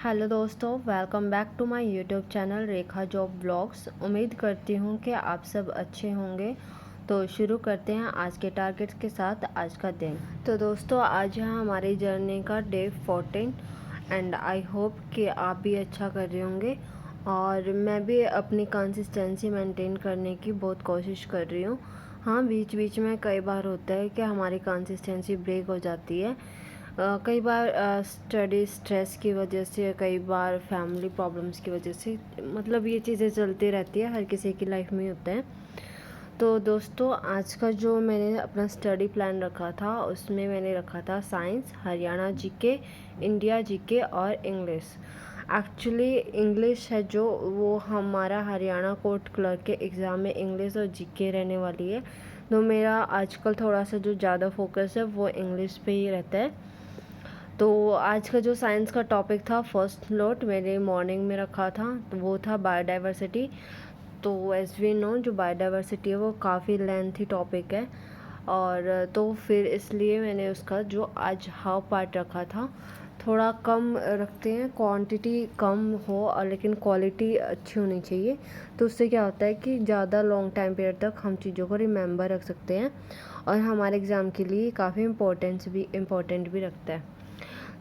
Hello दोस्तों, welcome back to my YouTube channel Rekha job blogs. उम्मीद करती हूँ कि आप सब अच्छे होंगे। तो शुरू करते हैं आज के टारगेट्स के साथ आज का दिन। तो दोस्तों, आज है हमारी जर्नी का डे 14 एंड आई होप कि आप भी अच्छा कर रहे होंगे और मैं भी अपनी कंसिस्टेंसी मेंटेन करने की बहुत कोशिश कर रही हूँ। हाँ, बीच बीच में कई बार होता है कि हमारी कंसिस्टेंसी ब्रेक हो जाती है। कई बार स्टडी स्ट्रेस की वजह से, कई बार फैमिली प्रॉब्लम्स की वजह से, मतलब ये चीज़ें चलती रहती है, हर किसी की लाइफ में होता है। तो दोस्तों, आज का जो मैंने अपना स्टडी प्लान रखा था उसमें मैंने रखा था science, Haryana GK, India GK और इंग्लिश। एक्चुअली इंग्लिश है जो वो हमारा हरियाणा कोर्ट क्लर्क के एग्ज़ाम में इंग्लिश और जीके रहने वाली है। तो मेरा आजकल थोड़ा सा जो ज़्यादा फोकस है वो इंग्लिश पे ही रहता है। तो आज का जो साइंस का टॉपिक था, फर्स्ट नोट मैंने मॉर्निंग में रखा था, तो वो था बायोडाइवर्सिटी। तो एज वी नो, जो बायोडाइवर्सिटी है वो काफ़ी लेंथी टॉपिक है, और तो फिर इसलिए मैंने उसका जो आज हाफ पार्ट रखा था थोड़ा कम रखते हैं, क्वांटिटी कम हो और लेकिन क्वालिटी अच्छी होनी चाहिए। तो उससे क्या होता है कि ज़्यादा लॉन्ग टाइम पीरियड तक हम चीज़ों को रिमेंबर रख सकते हैं और हमारे एग्ज़ाम के लिए काफ़ी इम्पोर्टेंट भी रखता है।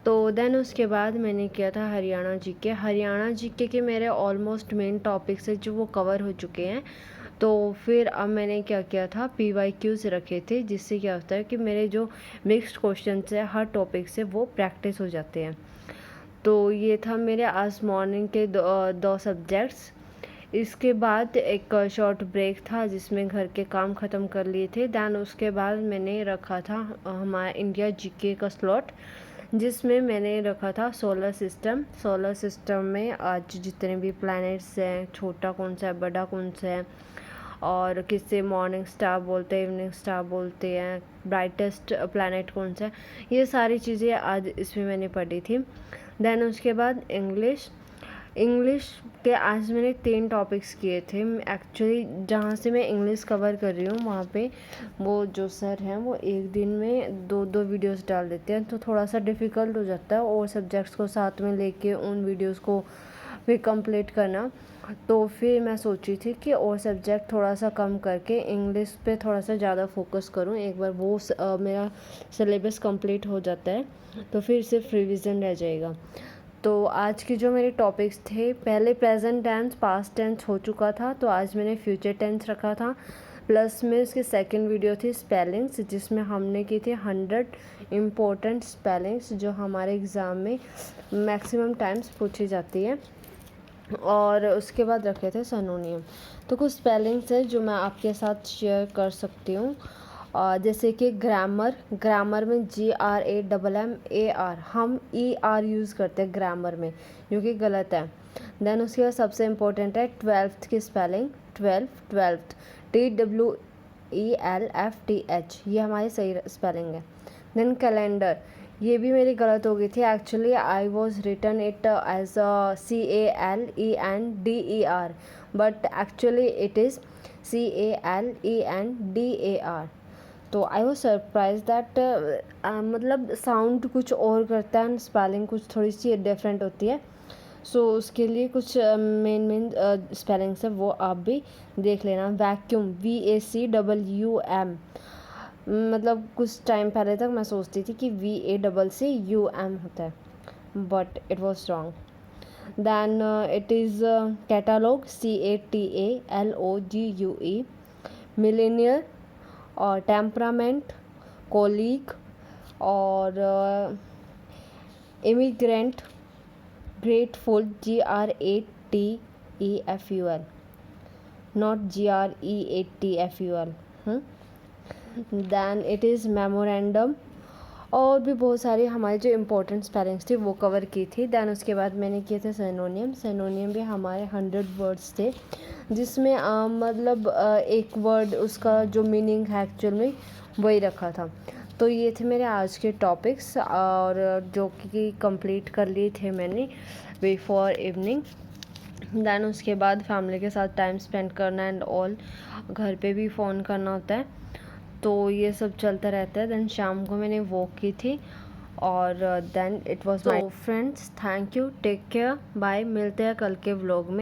तो देन उसके बाद मैंने किया था हरियाणा जीके के मेरे ऑलमोस्ट मेन टॉपिक्स है जो वो कवर हो चुके हैं। तो फिर अब मैंने क्या किया था, PYQs रखे थे, जिससे क्या होता है कि मेरे जो मिक्स्ड क्वेश्चन है हर टॉपिक से वो प्रैक्टिस हो जाते हैं। तो ये था मेरे आज मॉर्निंग के दो सब्जेक्ट्स। इसके बाद एक शॉर्ट ब्रेक था जिसमें घर के काम ख़त्म कर लिए थे। दैन उसके बाद मैंने रखा था हमारा इंडिया जीके का स्लॉट, जिसमें मैंने रखा था सोलर सिस्टम में आज जितने भी प्लैनेट्स हैं, छोटा कौन सा है, बड़ा कौन सा है, और किससे मॉर्निंग स्टार बोलते हैं, इवनिंग स्टार बोलते हैं, ब्राइटेस्ट प्लैनेट कौन सा है, ये सारी चीज़ें आज इसमें मैंने पढ़ी थी। देन उसके बाद इंग्लिश के आज मैंने 3 टॉपिक्स किए थे। एक्चुअली जहाँ से मैं इंग्लिश कवर कर रही हूँ वहाँ पे वो जो सर हैं वो एक दिन में 2-2 वीडियोस डाल देते हैं, तो थोड़ा सा डिफ़िकल्ट हो जाता है और सब्जेक्ट्स को साथ में लेके उन वीडियोस को फिर कंप्लीट करना। तो फिर मैं सोची थी कि और सब्जेक्ट थोड़ा सा कम करके इंग्लिश पे थोड़ा सा ज़्यादा फोकस करूँ। एक बार वो मेरा सिलेबस कंप्लीट हो जाता है तो फिर सिर्फ रिवीजन रह जाएगा। तो आज के जो मेरे टॉपिक्स थे, पहले प्रेजेंट टेंस, पास्ट टेंस हो चुका था, तो आज मैंने फ्यूचर टेंस रखा था। प्लस में इसकी सेकंड वीडियो थी स्पेलिंग्स, जिसमें हमने की थी 100 इम्पोर्टेंट स्पेलिंग्स जो हमारे एग्ज़ाम में मैक्सिमम टाइम्स पूछी जाती है। और उसके बाद रखे थे सनोनियम। तो कुछ स्पेलिंग्स है जो मैं आपके साथ शेयर कर सकती हूँ, जैसे कि ग्रामर में GRAMMAR, हम ER यूज़ करते हैं ग्रामर में, जो कि गलत है। देन उसके बाद सबसे इम्पोर्टेंट है 12th की स्पेलिंग, ट्वेल्थ TWELFTH, ये हमारी सही स्पेलिंग है। देन कैलेंडर, ये भी मेरी गलत हो गई थी। Actually I was written it as CALENDER, but actually it is CALENDAR। तो आई वॉज सरप्राइज दैट मतलब साउंड कुछ और करता है, स्पेलिंग कुछ थोड़ी सी डिफरेंट होती है। सो उसके लिए कुछ मेन स्पेलिंग्स है वो आप भी देख लेना। वैक्यूम, VACWM, मतलब कुछ टाइम पहले तक मैं सोचती थी कि VACCUM होता है, but it was wrong. Then it is catalogue, CATALOGUE। Millionaire और टेम्परामेंट, कोलीग और immigrant, grateful, GRATEFUL, not GREATFUL। Then it is memorandum, और भी बहुत सारी हमारी जो इम्पोर्टेंट स्पेलिंग्स थी वो कवर की थी। दैन उसके बाद मैंने किए थे सैनोनियम भी हमारे 100 वर्ड्स थे, जिसमें मतलब एक वर्ड उसका जो मीनिंग है एक्चुअल में वही रखा था। तो ये थे मेरे आज के टॉपिक्स, और जो कि कंप्लीट कर लिए थे मैंने बिफोर इवनिंग। दैन उसके बाद फैमिली के साथ टाइम स्पेंड करना एंड ऑल, घर पे भी फ़ोन करना होता है, तो ये सब चलता रहता है। देन शाम को मैंने वॉक की थी और then it was my friends, thank you, take care, bye, मिलते हैं कल के व्लॉग में।